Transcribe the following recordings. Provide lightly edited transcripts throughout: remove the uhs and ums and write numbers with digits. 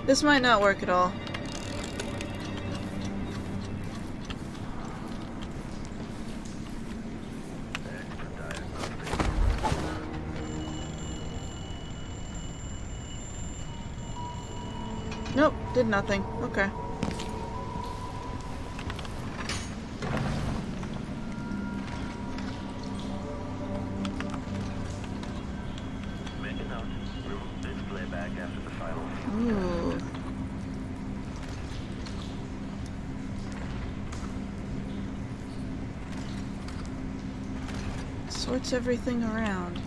This might not work at all. Nope, did nothing. Okay. Make a note. Remove this playback after the final. Ooh. Sorts everything around.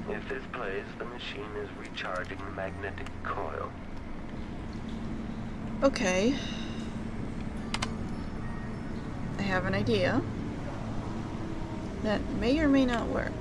If this plays, the machine is recharging the magnetic coil. Okay. I have an idea that may or may not work.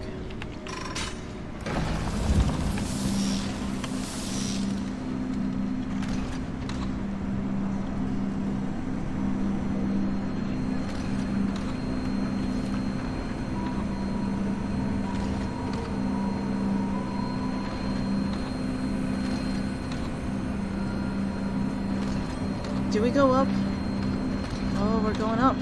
Do we go up? Oh, we're going up.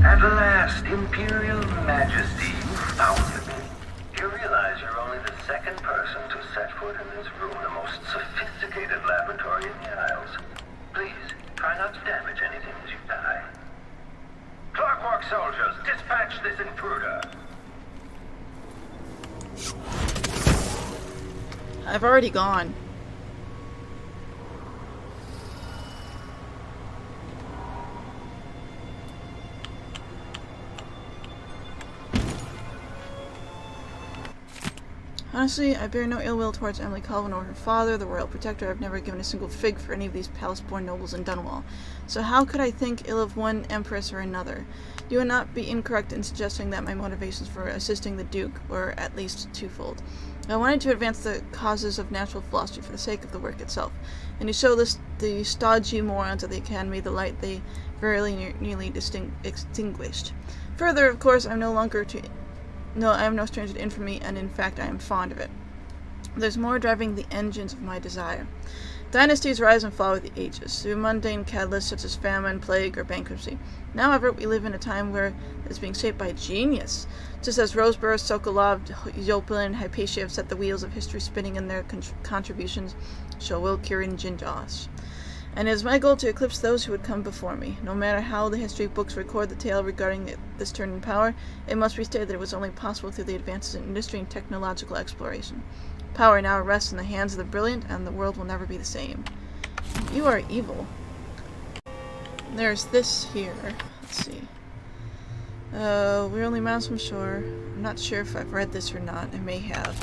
At last, Imperial Majesty, you found me. You realize you're only the second person to set foot in this room, the most sophisticated laboratory in the Isles. Please, try not to damage anything as you die. Clockwork soldiers, dispatch this intruder. I've already gone. Honestly, I bear no ill will towards Emily Colvin or her father, the royal protector. I've never given a single fig for any of these palace-born nobles in Dunwall. So how could I think ill of one empress or another? You would not be incorrect in suggesting that my motivations for assisting the Duke were at least twofold. I wanted to advance the causes of natural philosophy for the sake of the work itself, and to show the stodgy morons of the Academy the light they very nearly extinguished. Further, of course, I am no stranger to infamy, and in fact I am fond of it. There's more driving the engines of my desire. Dynasties rise and fall with the ages, through mundane catalysts such as famine, plague, or bankruptcy. Now, however, we live in a time where it's being shaped by genius, just as Roseborough, Sokolov, Yopin, and Hypatia have set the wheels of history spinning in their contributions, so will Kirin Jindosh. And it is my goal to eclipse those who would come before me. No matter how the history books record the tale regarding this turn in power, it must be stated that it was only possible through the advances in industry and technological exploration. Power now rests in the hands of the brilliant, and the world will never be the same. You are evil. There's this here. Let's see. We're only miles from shore. I'm not sure if I've read this or not. I may have.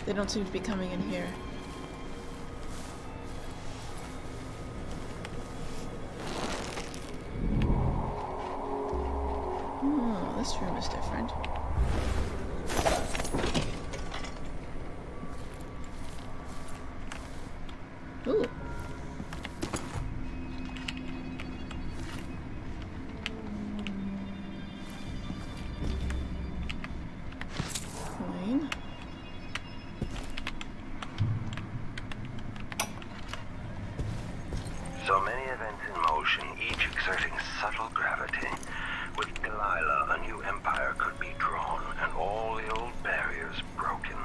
They don't seem to be coming in here. Oh, this room is different. Ooh. Coin. So many events in motion, each exerting subtle gravity. With Delilah, a new empire could be drawn, and all the old barriers broken.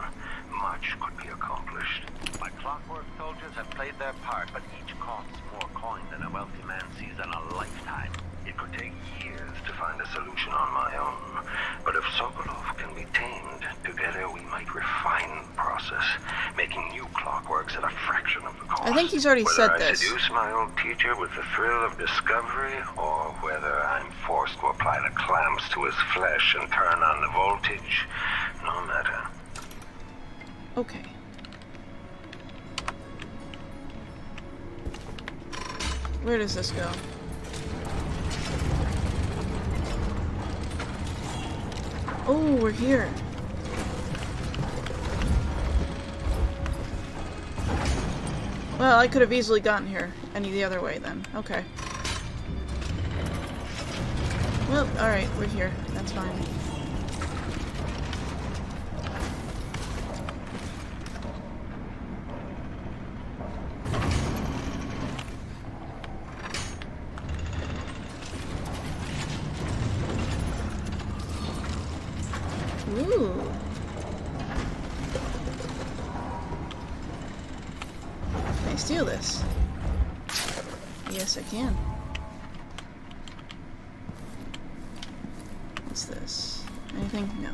Much could be accomplished. My clockwork soldiers have played their part, but each costs more coin than a wealthy man sees in a lifetime. It could take years to find a solution on my own. But if Sokolov can be tamed, together we might refine the process, making new clockworks at a fraction of the cost. I think he's already said Whether I this. seduce my old teacher with the thrill of discovery, or whether I'm forced to apply apply the clamps to his flesh and turn on the voltage, no matter. Okay. Where does this go? Oh, we're here. Well, I could have easily gotten here any the other way then. Okay. Well, alright, we're here. That's fine. Ooh. Can I steal this? Yes, I can. What's this? Anything? No.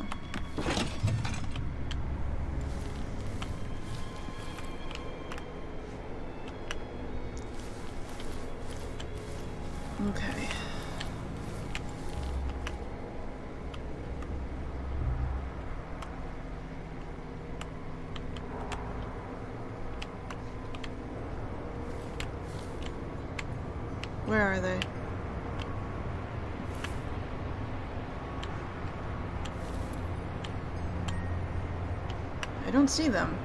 Okay. Where are they? I don't see them.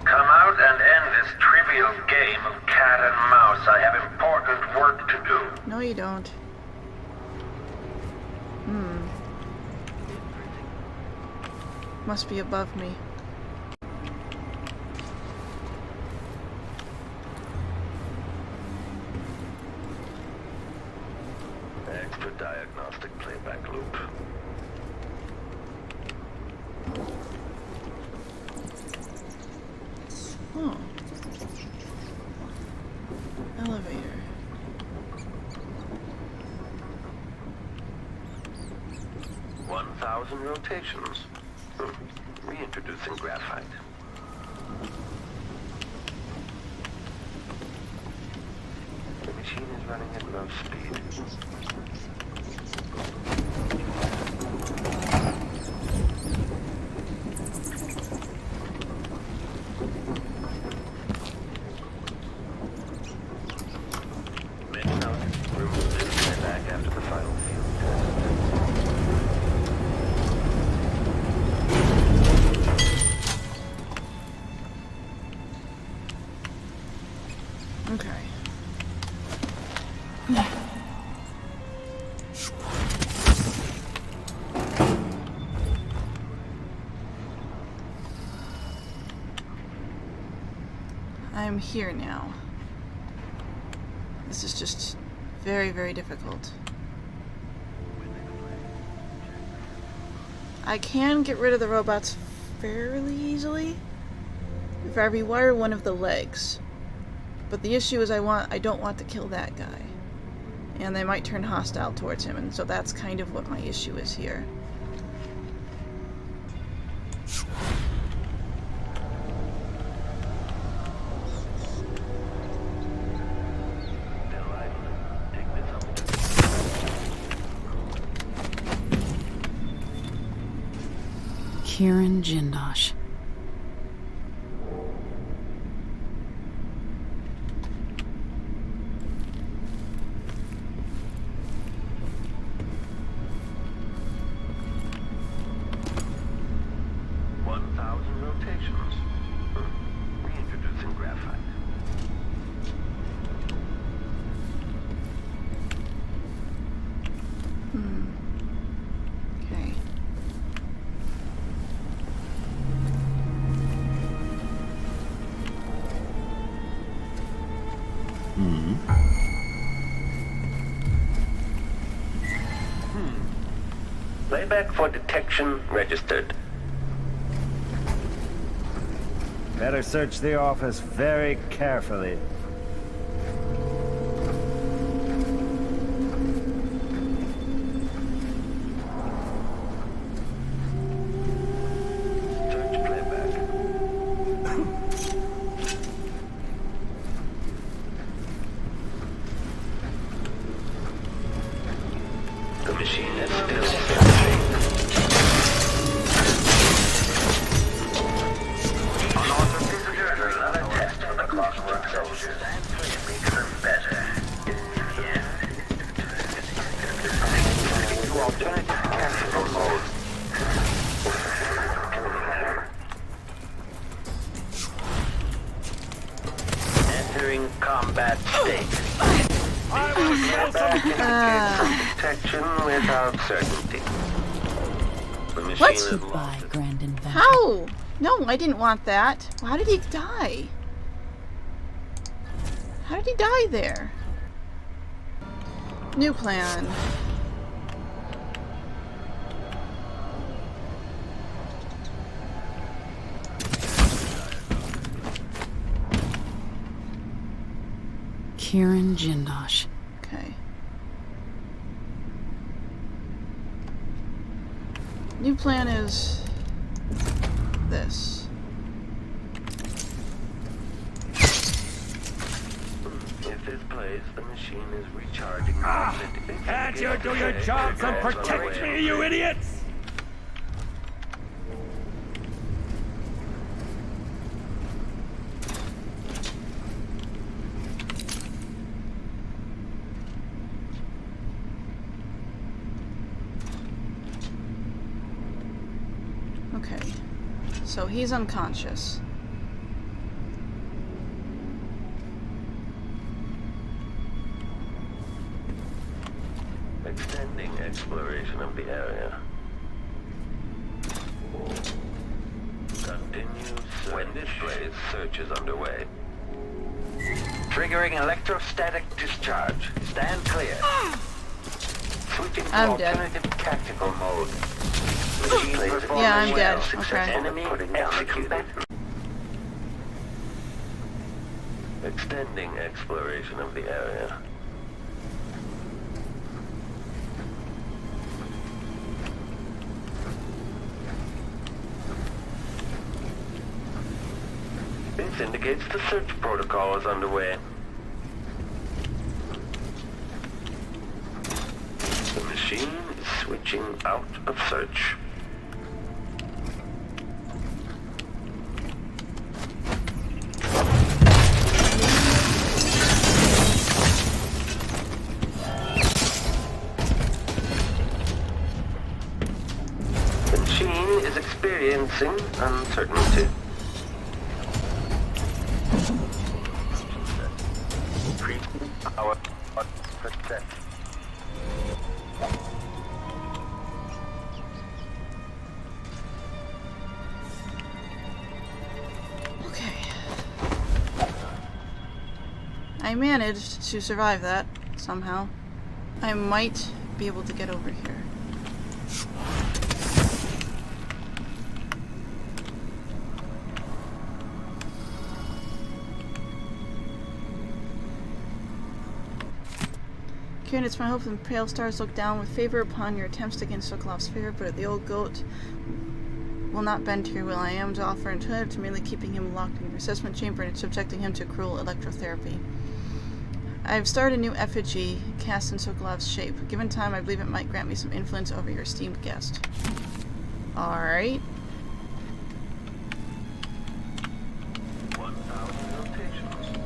Come out and end this trivial game of cat and mouse. I have important work to do. No, you don't. Must be above me. Extra diagnostic playback loop. Oh. Elevator. $1,000 rotations. Reintroducing graphite. The machine is running at low speed. Remove this playback after the final field test. Okay. I'm here now. This is just very, very difficult. I can get rid of the robots fairly easily if I rewire one of the legs. But the issue is I don't want to kill that guy. And they might turn hostile towards him, and so that's kind of what my issue is here. Kieran Jindosh. Rotations. Reintroducing graphite. Okay. Playback for detection registered. Better search the office very carefully. Search playback. The Protection without certainty. The machine What? is Goodbye, lost. grand inventor. How? No, I didn't want that. How did he die? How did he die there? New plan. Kieran Jindosh. Okay. New plan is this. If this plays, the machine is recharging. Can't you do your jobs and protect me, you idiots? Okay. So he's unconscious. Extending exploration of the area. Continue search. When this plays, search is underway. Triggering electrostatic discharge. Stand clear. Switching to I'm dead. alternative tactical mode. Machine performing Yeah, I'm dead. well. Okay. Enemy executed. Extending exploration of the area. This indicates the search protocol is underway. The machine is switching out of search. The machine is experiencing uncertainty. Increasing power percent. Okay. I managed to survive that somehow. I might be able to get over here. Kieran, it's my hope that the pale stars look down with favor upon your attempts to gain Sokolov's favor, but the old goat will not bend to your will. I am to offer an alternative to merely keeping him locked in your assessment chamber and subjecting him to cruel electrotherapy. I have started a new effigy cast in Sokolov's shape. Given time, I believe it might grant me some influence over your esteemed guest. Alright. 1,000 rotations.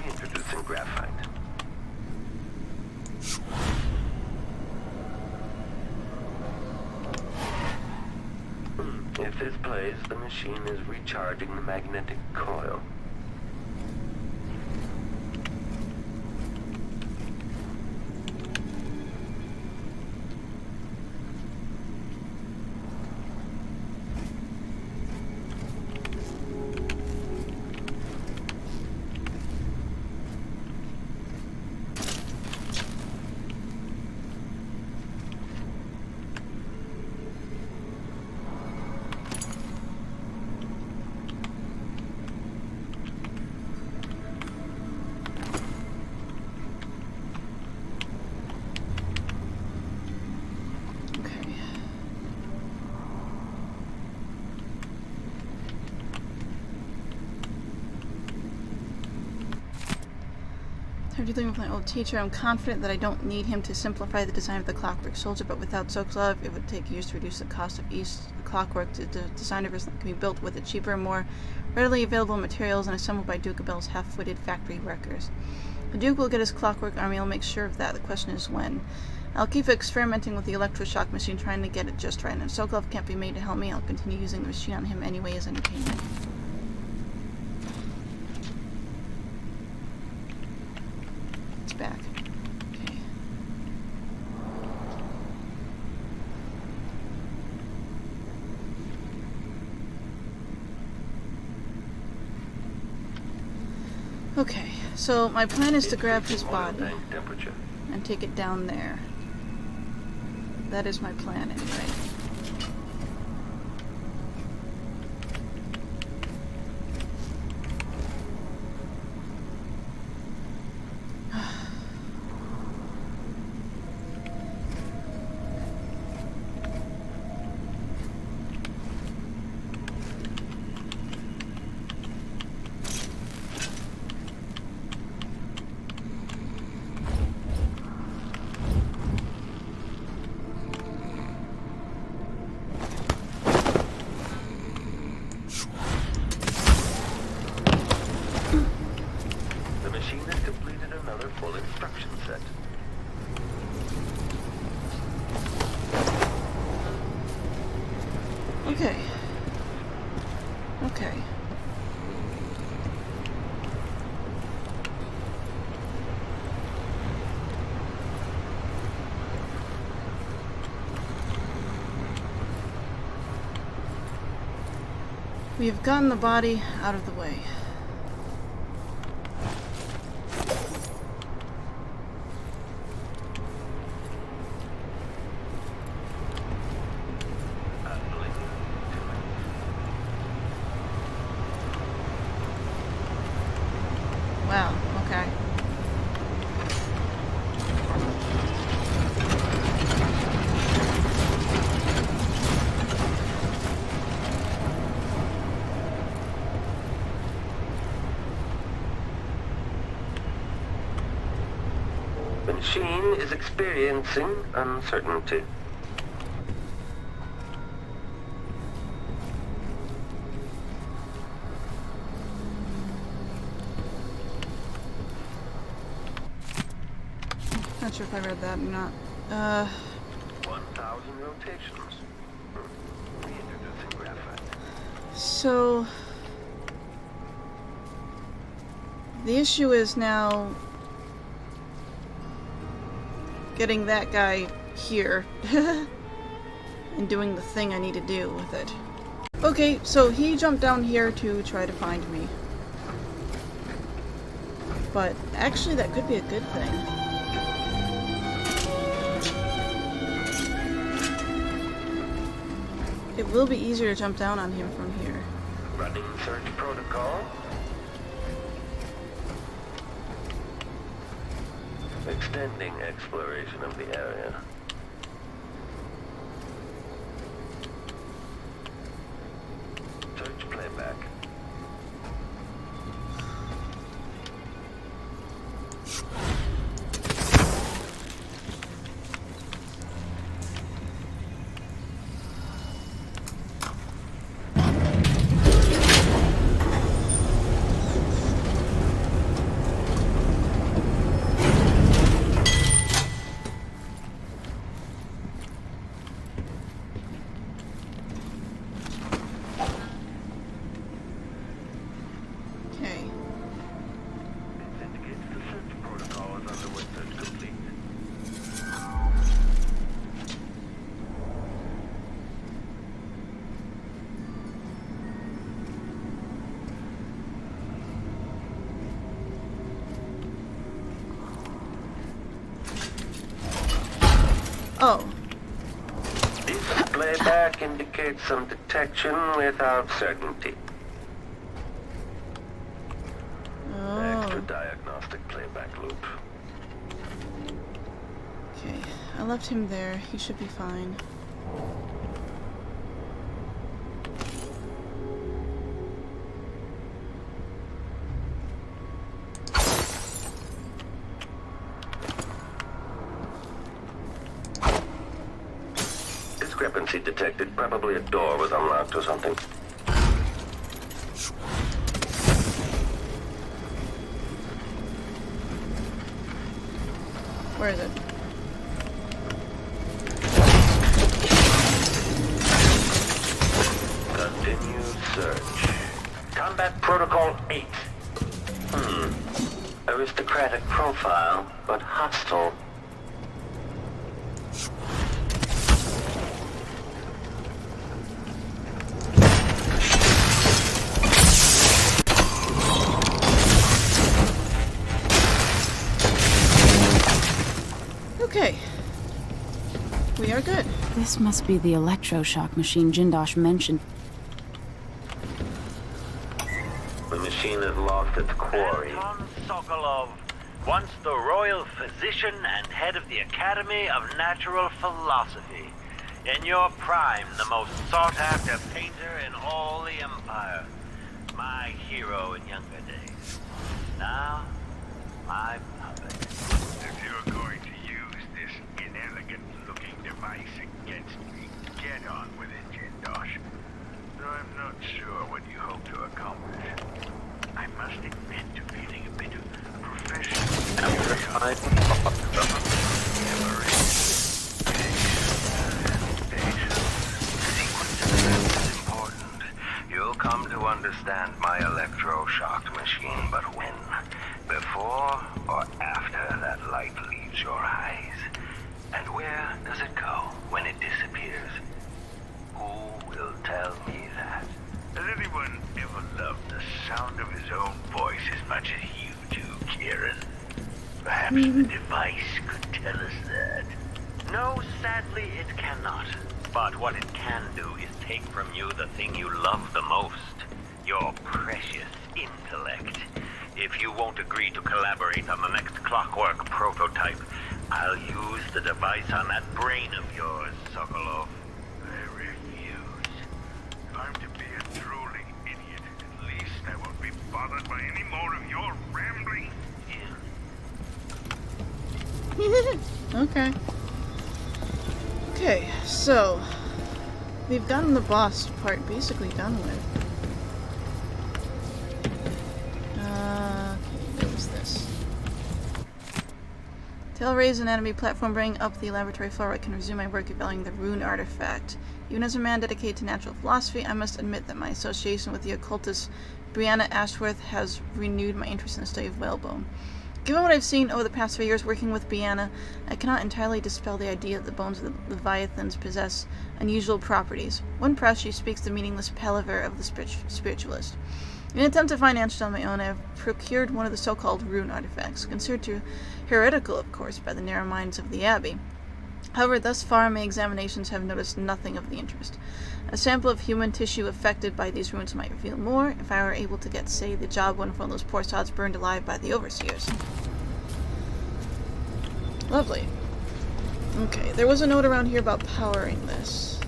Reintroducing graphite. If this plays, the machine is recharging the magnetic coil. Okay. After dealing with my old teacher, I'm confident that I don't need him to simplify the design of the clockwork soldier, but without Sokolov, it would take years to reduce the cost of each clockwork to design a version that can be built with a cheaper, more readily available materials and assembled by Duke Abel's half-witted factory workers. The Duke will get his clockwork army. I'll make sure of that. The question is when. I'll keep experimenting with the electroshock machine, trying to get it just right. And if Sokolov can't be made to help me, I'll continue using the machine on him anyway as entertainment. It's back. Okay. Okay, so my plan is to grab his body Tank temperature. and take it down there. That is my plan anyway. The machine has completed another full instruction set. Okay. Okay. We have gotten the body out of the way. Wow, okay. The machine is experiencing uncertainty. Not sure if I read that or not. 1,000 rotations. Reintroducing graphite. So the issue is now getting that guy here and doing the thing I need to do with it. Okay, so he jumped down here to try to find me. But actually that could be a good thing. It will be easier to jump down on him from here. Running search protocol. Extending exploration of the area. Search playback. Okay. This indicates the search protocol is underway search complete. Oh. This playback indicates some detection without certainty. Extra Oh. diagnostic playback loop. Okay. I left him there. He should be fine. Discrepancy detected. Probably a door was unlocked or something. Where is it? Continue search. Combat Protocol 8. Aristocratic profile, but hostile. This must be the electroshock machine Jindosh mentioned. The machine has lost its quarry. Anton Sokolov, once the royal physician and head of the Academy of Natural Philosophy. In your prime, the most sought-after painter in all the Empire. My hero in younger days. Now, my puppet. If you're going to use this inelegant-looking device against me, get on with it, Jindosh. Though I'm not sure what you hope to accomplish. I must admit to feeling a bit of professional You'll come to understand my electroshock machine, but when? Before or after that light leaves your eyes? And where does it go when it disappears? Who will tell me that? Has anyone ever loved the sound of his own voice as much as you do, Kieran? Perhaps the device could tell us that. No, sadly, it cannot. But what it can do is take from you the thing you love the most. Your precious intellect. If you won't agree to collaborate on the next clockwork prototype, I'll use the device on that brain of yours, Sokolov. I refuse. If I'm to be a drooling idiot, at least I won't be bothered by any more of your rambling. Okay. Okay, so we've gotten the boss part basically done with. Okay, what was this? Tail raise anatomy platform, bring up the laboratory floor. I can resume my work evaluating the rune artifact. Even as a man dedicated to natural philosophy, I must admit that my association with the occultist Brianna Ashworth has renewed my interest in the study of whalebone. Given what I've seen over the past 3 years working with Brianna, I cannot entirely dispel the idea that the bones of the Leviathans possess unusual properties. When pressed, she speaks the meaningless palaver of the spiritualist. In an attempt to find answers on my own, I have procured one of the so-called rune artifacts, considered to heretical, of course, by the narrow minds of the Abbey. However, thus far my examinations have noticed nothing of the interest. A sample of human tissue affected by these runes might reveal more, if I were able to get, say, the job one of those poor sods burned alive by the overseers. Lovely. Okay, there was a note around here about powering this.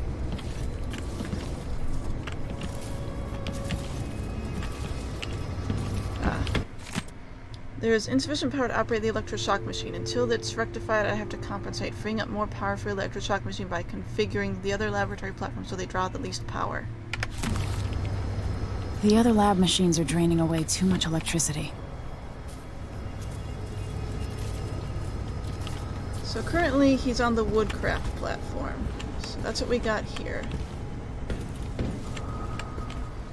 There is insufficient power to operate the electroshock machine. Until it's rectified, I have to compensate, freeing up more power for the electroshock machine by configuring the other laboratory platforms so they draw the least power. The other lab machines are draining away too much electricity. So currently he's on the woodcraft platform. So that's what we got here.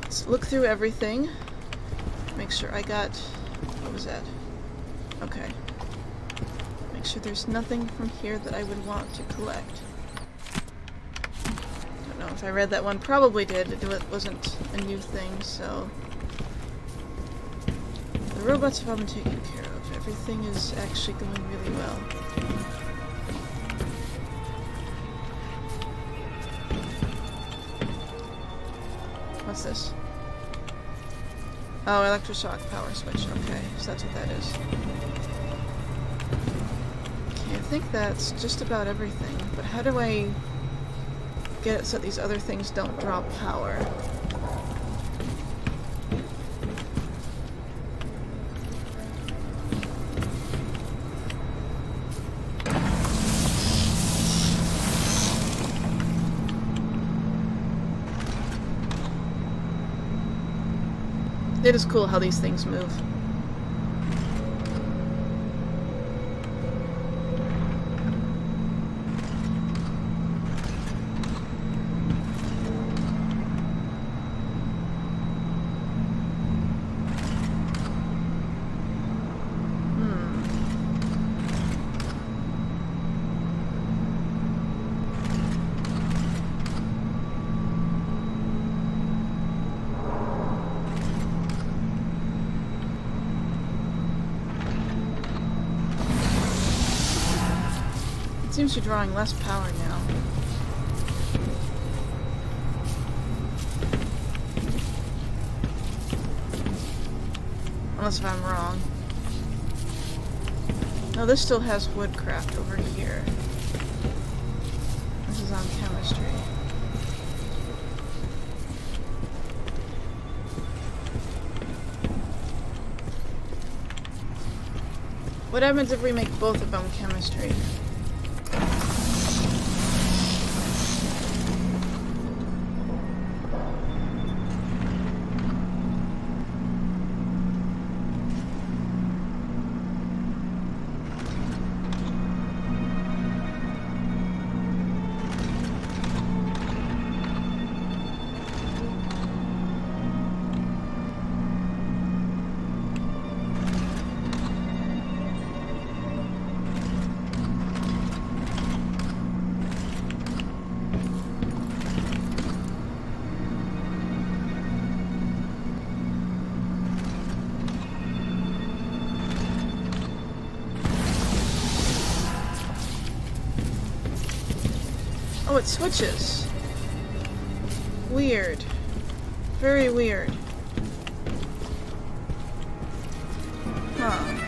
Let's look through everything. Make sure I got... what was that? Okay. Make sure there's nothing from here that I would want to collect. Don't know if I read that one. Probably did. It wasn't a new thing, so... The robots have all been taken care of. Everything is actually going really well. What's this? Oh, electroshock power switch. Okay, so that's what that is. Okay, I think that's just about everything. But how do I get it so that these other things don't draw power? It is cool how these things move. It seems to be drawing less power now. Unless if I'm wrong. No, this still has woodcraft over here. This is on chemistry. What happens if we make both of them chemistry? Oh, it switches. Weird. Very weird. Huh.